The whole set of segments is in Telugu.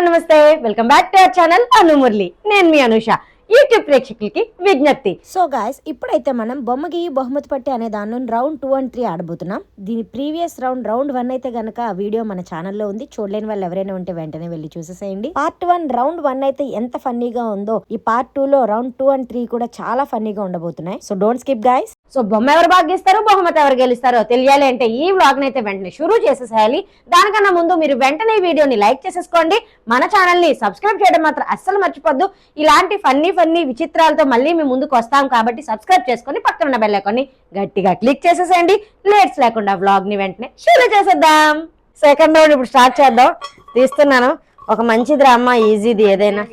నమస్తే welcome back to our channel Anu Murali. నేను మీ అనుష. యూట్యూబ్ ప్రేక్షకులకి విజ్ఞప్తి. సో గాయస్, ఇప్పుడైతే మనం బొమ్మకి బహుమతి పట్టి అనే దానిలో రౌండ్ 2 and 3 ఆడబోతున్నాం. దీని ప్రీవియస్ రౌండ్ 1 అయితే గనక వీడియో మన ఛానల్లో ఉంది. చూడలేని వాళ్ళు ఎవరైనా ఉంటే వెంటనే వెళ్ళి చూసేసేయండి. పార్ట్ 1 రౌండ్ 1 అయితే ఎంత ఫన్నీగా ఉందో, ఈ పార్ట్ 2 లో రౌండ్ 2 and 3 కూడా చాలా ఫన్నీగా ఉండబోతున్నాయి. So don't skip guys. So బొమ్మ ఎవరు భాగ్యస్తారో బహుమతి ఎవరు గెలుస్తారో తెలియాలి అంటే ఈ వ్లాగ్ అయితే వెంటనే షురూ చేసేసేయాలి. దానికన్నా ముందు మీరు వెంటనే ఈ వీడియోని లైక్ చేసేసుకోండి. మన ఛానల్ ని సబ్స్క్రైబ్ చేయడం మాత్రం అస్సలు మర్చిపోద్దు. ఇలాంటి ఫన్నీ విచిత్రాలతో మళ్ళీ మేము ముందుకు వస్తాం కాబట్టి సబ్స్క్రైబ్ చేసుకొని పక్కన ఉన్న బెల్ ఐకాన్ని గట్టిగా క్లిక్ చేసేసేయండి. లేట్స్ లేకుండా వ్లాగ్ ని వెంటనే షురూ చేసేద్దాం. సెకండ్ రౌండ్ ఇప్పుడు స్టార్ట్ చేద్దాం. తీస్తున్నాను. ఒక మంచిది అమ్మ, ఈజీది ఏదైనా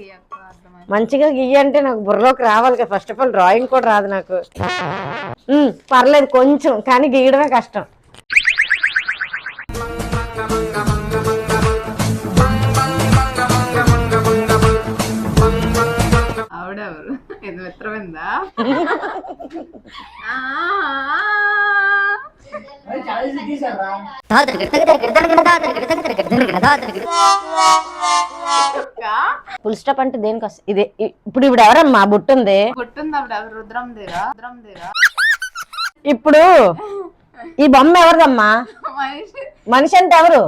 మంచిగా గీయ అంటే నాకు బుర్రలోకి రావాలి కదా. ఫస్ట్ ఆఫ్ ఆల్ డ్రాయింగ్ కూడా రాదు నాకు. పర్లేదు కొంచెం, కానీ గీయడమే కష్టం. ఆవిడెవరు? ఇది మిత్రమిందా? ఫుల్ స్టాప్ అంటే దేనికి వస్తుంది? ఇదే ఇప్పుడు ఎవరమ్మా బుట్టుంది? రుద్రం దేరా. ఇప్పుడు ఈ బొమ్మ ఎవరిదమ్మా? మనిషి అంటే ఎవరు?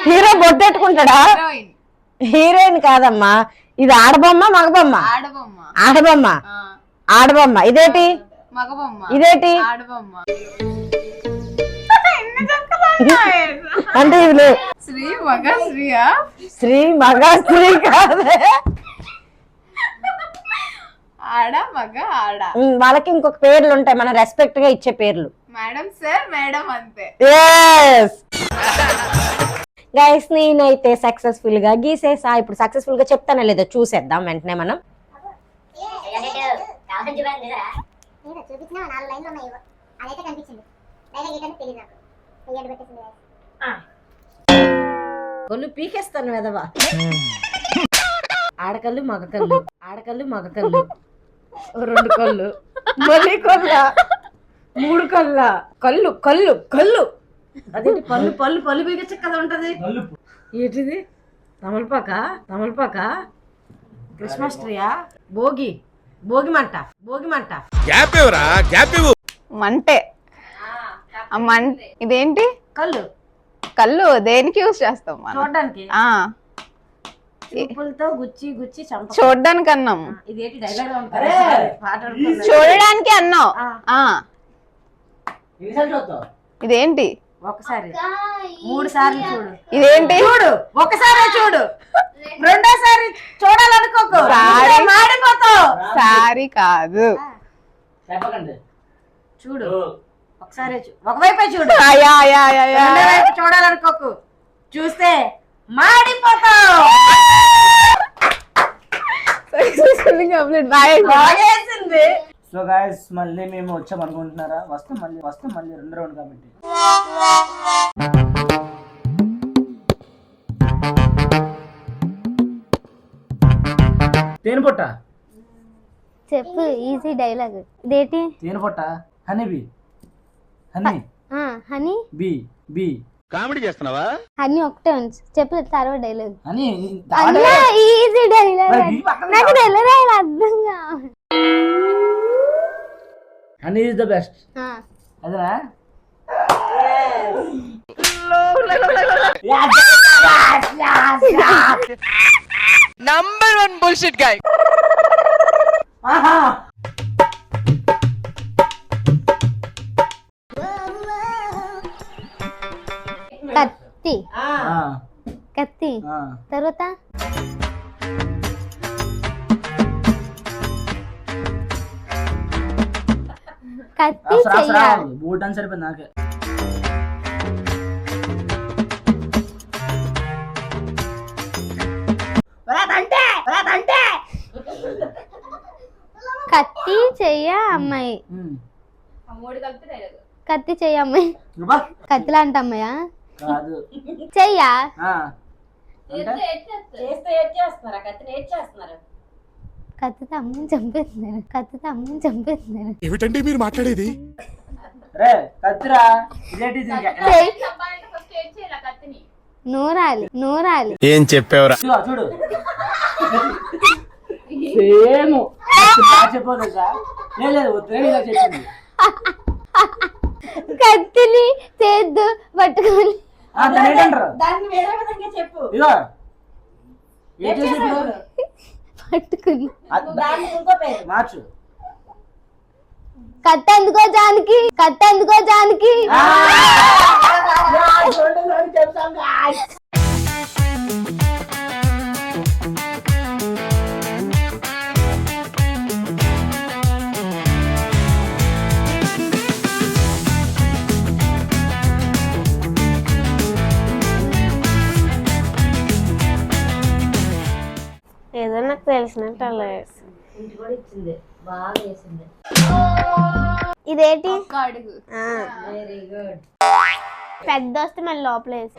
హీరో బొట్టెట్టుకుంటాడా? హీరోయిన్ కాదమ్మా, ఇది ఆడబొమ్మ మగబొమ్మ? ఆడబొమ్మ. ఇదేటి? మగబొమ్మ. ఇదేటి? ఆడబొమ్మ. అంటే ఇది శ్రీ మగ శ్రీయా? శ్రీ మగ శ్రీ కాదే, ఆడ మగ ఆడ. వాళ్ళకి ఇంకొక పేర్లు ఉంటాయి, మనం రెస్పెక్ట్ గా ఇచ్చే పేర్లు. మేడం సార్ మేడం అంతే. గైస్, నేనైతే సక్సెస్ఫుల్ గా గీసేసా. ఇప్పుడు సక్సెస్ఫుల్ గా చెప్తానో లేదో చూసేద్దాం వెంటనే మనం. కొల్లు పీకేస్తాను వెదవా. ఆడకల్లు మగకల్లు, ఆడకల్లు మగకల్లు, 2 కళ్ళు, మళ్ళీ కొల్ల, 3 కళ్ళ, కళ్ళు కళ్ళు కళ్ళు. అదేంటి పళ్ళు పీకచ్చు కదా ఉంటది. ఏంటిది? తమలపాక, క్రిస్మస్ ట్రీయా? భోగి మంట. మంటే. ఇదేంటి? కళ్ళు దేనికి యూజ్ చేస్తాం మనం? చూడడానికి. చూపులతో గుచ్చి చూడడానికి అన్నాం. ఇదేంటి? డైలాగ్ చూడడానికి అన్నాం. ఇదేంటి? ఒకసారి 3 సార్లు చూడు. ఇదేంటి? చూడు, ఒకసారి చూడు, రెండోసారి చూడాలనుకోకు, మాడిపోతావు. సారీ కాదు, చూడు ఒకసారి, ఒకవైపే చూడు, వైపు చూడాలనుకోకు, చూస్తే మాడిపోతావు. బాగేసింది. సో గాయస్, మళ్ళీ మేము వచ్చాం అనుకుంటున్నారా? వస్తాం మళ్ళీ 2 రౌండ్ కాబట్టి. తేనెపొట్ట చెప్పు, ఈజీ డైలాగ్. ఇదేంటి? తేనెపొట్ట. హనీ బి కామెడీ చేస్తున్నావా? అన్ని ఒకటే ఉంచు. చెప్పు తర్వాత డైలాగ్. Honey easy dialogue. నాకు డైలాగ్ అర్థం కావాలి. Honey is the best. అదేనా? Number 1 bullshit guy. కత్తి తర్వాత కత్తి చెయ్యాలి. బూట్ అని సరిపోయింది నాకే. కత్తి చెయ్య అమ్మాయి. కత్తి చెయ్య అమ్మాయి. కత్తిలా అంట అమ్మాయా? చెయ్యా కత్తితో అమ్మని చంపేస్తున్నారు. ఏమిటండి మీరు మాట్లాడేది? రే కత్తిరా, ఇదేంటి? నూరాలి ఏం చెప్పావురా? ఇదిగో చూడు సేమ్ చెప్పదు సార్. లేదు వద్దు ఇలా చెప్పింది. కత్తిని చేద్దు పట్టుకొని దాన్ని ఏంటంటారు? దాన్ని వేరే విధంగా చెప్పు. ఇదిగో ఏం చేసి పట్టుకుని దానికి ఇంకో పేరు. మార్చు. కత్తి ఎందుకో జానికి ఏదో నాకు తెలిసినట్టు అలా ఇంటి కూడా ఇచ్చింది, బాగా వేసింది. ఇదేంటి వెరీ గుడ్. పెద్ద వస్తే మళ్ళీ లోపలేసి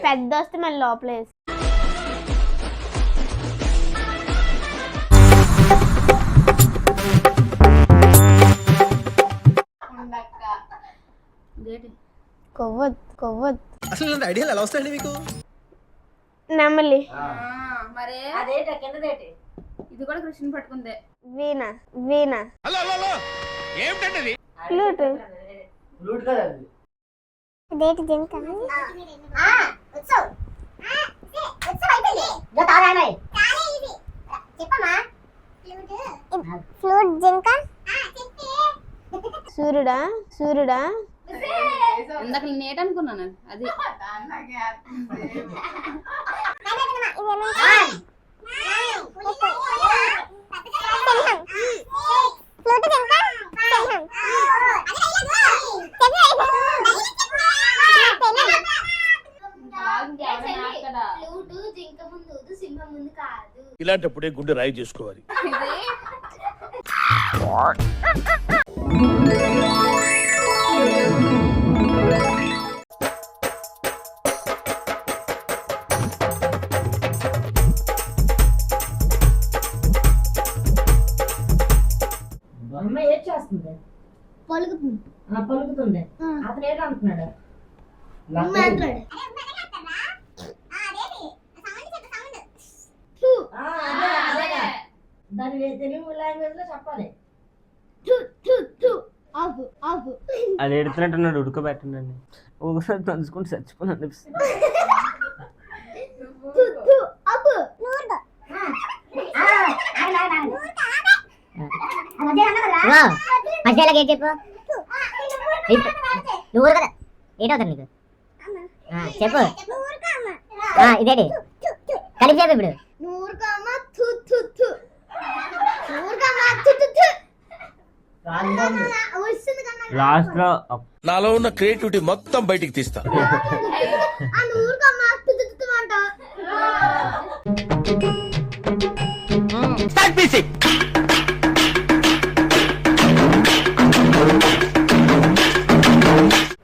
కొవ్వొద్దు అసలు ఇలాంటి ఐడియాలు ఎలా వస్తాయండి మీకు? నెమలి అదేట కిందదేటి. ఇది కూడా కృష్ణ పట్టుకుందే. వీణ హలో ఏమిటండి? ఫ్లూట్ ఫ్లూట్ కదా అది. సూర్యుడా ఇందాక నేను ఏటనుకున్నాను అది. ఇలాంటప్పుడే గుండె రాయి చేసుకోవాలి. అమ్మ ఏం చేస్తుంది? పలుకుతుంది. అతను ఏంటంటున్నాడు? దాని తెలుగు లాంగ్వేజ్ లో చెప్పాలి. అది ఎడుతున్నట్టున్నాడు. ఉడకబెట్టండి. ఒకసారి తలుచుకుంటే చచ్చిపోయి అనిపిస్తుంది. మధ్యలోకి ఏం చెప్పు నువ్వు కదా ఏంటవుతాను నీకు చెప్పు ఇదేంటి కలిపి చెప్పు ఇప్పుడు లాస్ట్ లో నాలో ఉన్న క్రియేటివిటీ మొత్తం బయటికి తీస్తా.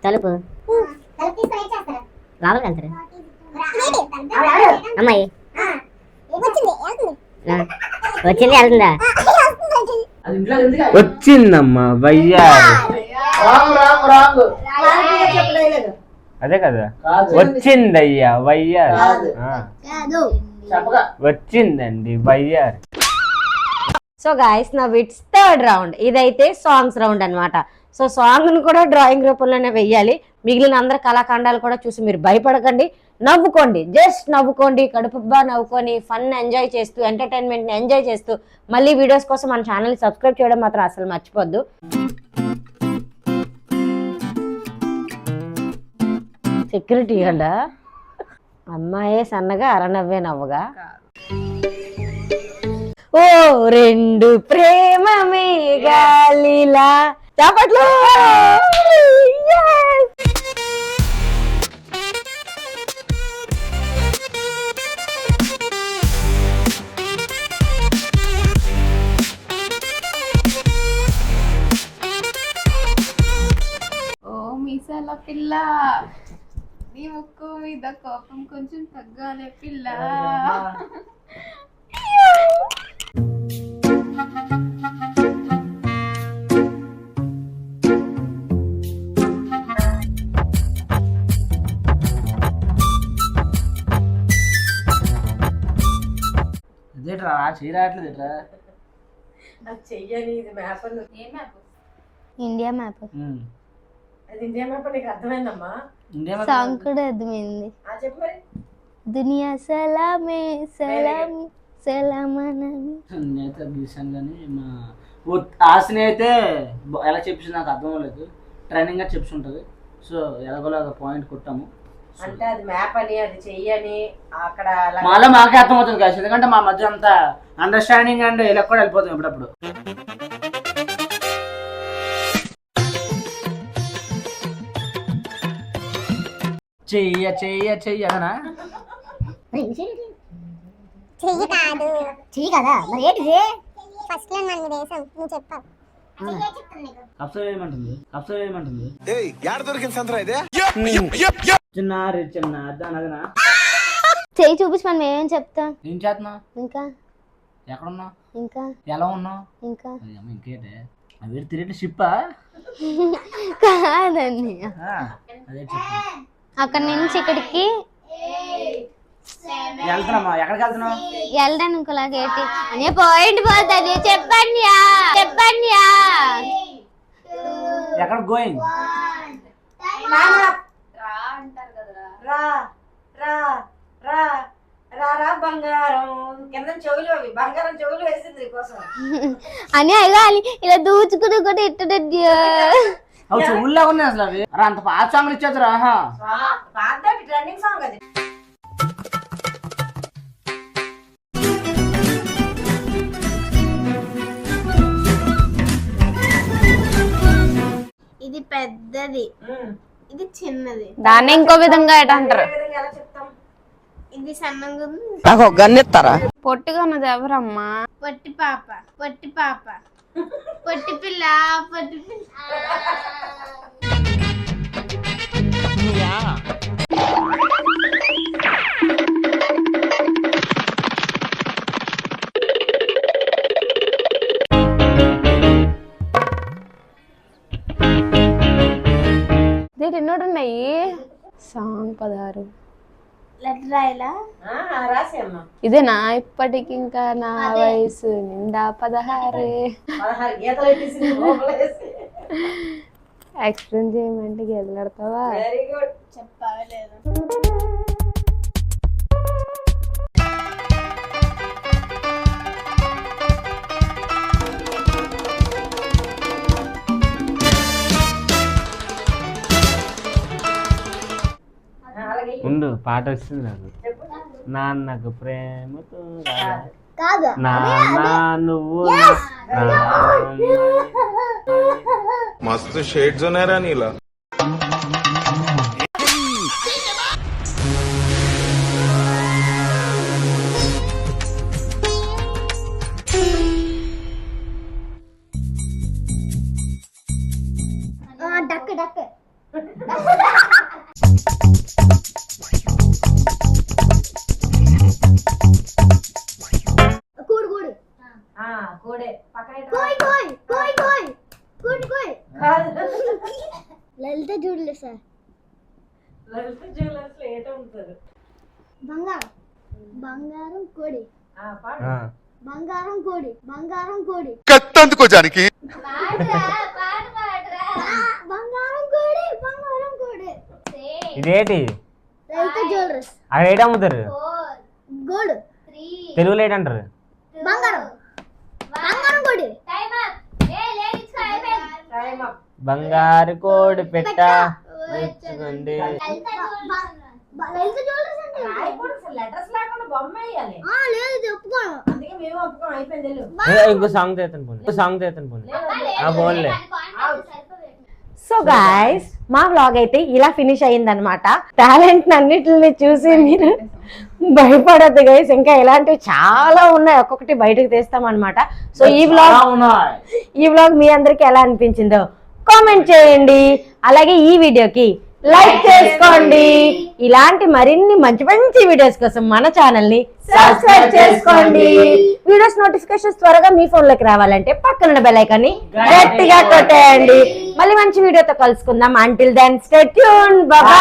తలుపు లోపలికి వెళ్తారు అమ్మాయి వచ్చింది వెళ్తుందా? వచ్చిందమ్మా వయ్యా. అదే కదా వచ్చిందయ్యా వయ్యారు. వచ్చిందండి వయ్యారు. సో గాయస్ నా ఇట్స్ థర్డ్ రౌండ్. ఇదైతే సాంగ్స్ రౌండ్ అన్నమాట. సో సాంగ్ ను కూడా డ్రాయింగ్ రూపంలోనే వెయ్యాలి. మిగిలిన అందరి కళాఖండాలు కూడా చూసి మీరు భయపడకండి, నవ్వుకోండి, జస్ట్ నవ్వుకోండి, కడుపుబ్బా నవ్వుకొని ఫన్ ఎంజాయ్ చేస్తూ ఎంటర్టైన్మెంట్ ని ఎంజాయ్ చేస్తూ మళ్ళీ వీడియోస్ కోసం మన ఛానల్ సబ్స్క్రైబ్ చేయడం మాత్రం అసలు మర్చిపోద్దు. సెక్యూరిటీ వాళ్ళ అమ్మాయే సన్నగా అరనవ్వే నవ్వగా. ఓ రెండు ప్రేమ మేఘాలిలా చాపట్లు. ఓ మీసాల పిల్ల, నీ ముక్కు మీద కోపం కొంచెం తగ్గాలే పిల్ల. ఎట్రా చేయరాట్లేదు ఎట్రా చెయ్యని ఇది మ్యాప్ ఏ మ్యాప్? ఇండియా మ్యాప్ అది ఇండియా మ్యాప్ నీకు అర్థమైందమ్మా? ఇండియా సాంగ్ కూడా అర్థమైంది. చెప్పు మరి. దునియా సలామే సలామి సలామనని. నేనైతే గీసాను కానీ మా ఆశని అయితే ఎలా చెప్పింది నాకు అర్థం అవ్వలేదు. ట్రైనింగ్ గా చెప్తుంటది. సో ఎలాగోలాగా పాయింట్ కొట్టాము. అంటే అది మ్యాప్ అని అది చెయ్యని అక్కడ మళ్ళీ మాకే అర్థమవుతుంది కాదు, ఎందుకంటే మా మధ్య అంత అండర్స్టాండింగ్ అండ్ ఇలా కూడా వెళ్ళిపోతాం ఎప్పుడప్పుడు. చెయ్య చెయ్య చెయ్య అదనా చెయ్యి కాదు, చెయ్యి కదా మరి ఏంటిది? ఫస్ట్ లో నన్ను దేశం నువ్వు చెప్పావు. అప్సర్ ఏమంటుంది? అప్సర్ ఏమంటుంది? దొరికింది సంతరా ఇదే చిన్న రే చిన్న అదనా అదనా చెయ్యి చూపించి మనం ఏమేం చెప్తాం. ఏం చేస్తున్నావు? ఇంకా ఎక్కడున్నావు? ఇంకా ఎలా ఉన్నావు? ఇంకా ఇంకేంటే అవి తిరిగి షిప్పా? కాదండి, అదే చెప్పు. అక్కడ నుంచి ఇక్కడికి వెళ్తున్నామా? ఎక్కడికి వెళ్తున్నావు? వెళ్ళడానికి ఇంకోలాగా ఏంటి అని పాయింట్ పోతుంది. చెప్పండి చెప్పండి. ఎక్కడ గోయింగ్? రా అంటారు కదరా. రా రా రా రా రా బంగారం కింద చెవులు అవి బంగారం చెవులు వేసింది కోసం అని అడగాలి. ఇలా దూచుకుని కూడా ఇట్టడీ అవి చెవుల్లో ఉన్నాయి అసలు అవి. అరే అంత పాత సాంగ్లు ఇచ్చేద్దరా? పాత ట్రెండింగ్ సాంగ్ అది. ఇది పెద్దది, ఇది చిన్నది. దాన్ని ఇంకో విధంగా ఎట అంటారు. ఎలా చెప్తాం? ఇది సన్నగా ఉంది. నాకు ఒక గన్ ఇస్తారా? పొట్టుగా ఉన్నది ఎవరమ్మా? పొట్టి పాప, పొట్టి పాప, పొట్టి పిల్ల, పొట్టి పిల్ల. ఎన్నోటి ఉన్నాయి సాంగ్ 16. లెటర్ రాయలా? రాసేమ్మా. ఇదేనా? ఇప్పటికి ఇంకా నా వయసు నిండా 16. 16 గీతలు పెట్టేసి లోపల వేసి. ఎక్స్ప్లెయిన్ చేయమంటే గెలడతావా? Very good. చెప్పావా లేదా? ఉండు, పాట వస్తుంది నాకు. నాన్నకు ప్రేమతో కాదు నాన్న నువ్వు मस्त शेड जो नाही राणीला డక్ డక్ కూడు కూడు కోడే పక్కన కోయ్ కోయ్ కోయ్ కోయ్ కూడు కోయ్ కాదు. లలిత జూడలే సార్ లలిత జ్యువెలర్స్ లో ఏటో ఉంటుంది. బంగారం బంగారం కోడి పాడు. బంగారం కోడి బంగారం కోడి కట్టందుకో జానికి బంగారం కోడి బంగారం కోడి ఇదేంటి? లలిత జ్యువెలర్స్ అవి ఏట అమ్ముతారు? గోల్డ్ తెలుగులో ఏంటంటారు? బంగారం బంగారం కోడి టైం అప్. బంగారు కోడి పెట్ట మెచ్చుకోండి. లలిత జ్యువెలర్స్ అంటే రాయకూడదు అసలు, లెటర్స్ లేకుండా బొమ్మ వేయాలి. లేదు చెప్పుకోను అందుకే మేము ఒప్పుకోం. అయిపోయింది వెళ్ళు. ఇంకో సాంగ్ చేస్తాను పోనీ, ఇంకో సాంగ్ చేస్తాను పోనీ. పోన్లే. సో గాయ్స్, మా వ్లాగ్ అయితే ఇలా ఫినిష్ అయ్యిందనమాట. టాలెంట్ అన్నిటిని చూసి మీరు భయపడద్దు గైస్, ఇంకా ఇలాంటివి చాలా ఉన్నాయి, ఒక్కొక్కటి బయటకు తీస్తాం అనమాట. సో ఈ వ్లాగ్ మీ అందరికి ఎలా అనిపించిందో కామెంట్ చేయండి. అలాగే ఈ వీడియోకి లైక్ చేసుకోండి. ఇలాంటి మరిన్ని మంచి మంచి వీడియోస్ కోసం మన ఛానల్ ని సబ్స్క్రైబ్ చేసుకోండి. వీడియోస్ నోటిఫికేషన్స్ త్వరగా మీ ఫోన్ లోకి రావాలంటే పక్కన బెల్ ఐకాన్ ని గట్టిగా కొట్టేయండి. మళ్ళీ మంచి వీడియోతో కలుసుకుందాం. Until then stay tune. Bye by.